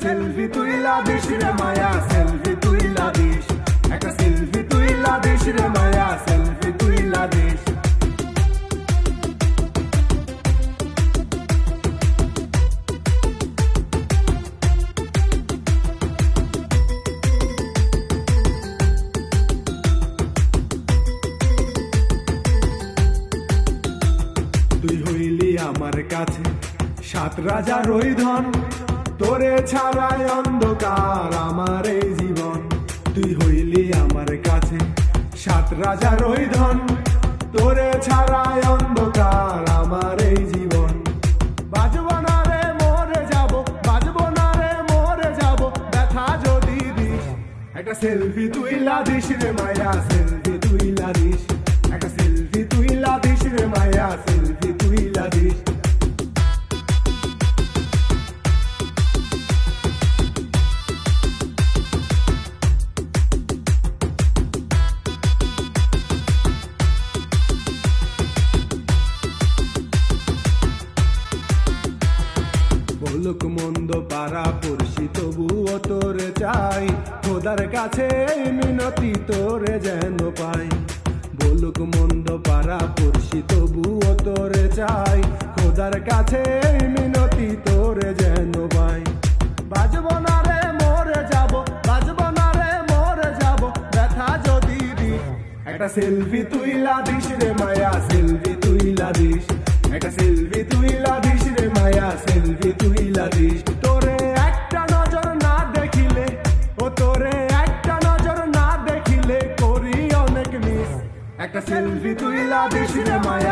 Selfie তুইলা this রে মায়া, selfie তুইলা দিস, একটা সেলফি তুইলা দিস রে মায়া, সেলফি তুইলা দিস। তুই হইলি আমার কাছে সাত রাজার ওই ধন, তোরে ছাড়াই অন্ধকার আমার এই জীবন। তুই হইলি আমার কাছে সাত রাজার ওই ধন, তোরে ছাড়াই অন্ধকার আমার এই জীবন। বাজবো না রে মরে যাব, বাজবো না রে মরে যাব, ব্যথা যদি দিস, একটা সেলফি তুইলা দিস রে মায়া, সেলফি তুইলা দিস, একটা সেলফি তুইলা দিস রে মায়া, সেলফি তুইলা দিস। বলুক মন্দ পাড়া পড়শি তবুও তোরে চাই, খোদার কাছে মিনতি তোরে যেন পাই। বলুক মন্দ পাড়া পড়শি তবুও তোরে চাই, খোদার কাছে মিনতি তোরে যেন পাই। বাজবো না রে মরে যাব, বাজবো না রে মরে যাব, ব্যথা যদি দিস, একটা সেলফি তুইলা দিস রে মায়া, সেলফি তুইলা দিস, একটা সেলফি তুইলা দিস রে মায়া, সেলফি তুইলা দিস। তোরে একটা নজর না দেখিলে, ও তোরে একটা নজর না দেখিলে করি অনেক মিস, একটা সেলফি তুইলা দিস রে মায়া,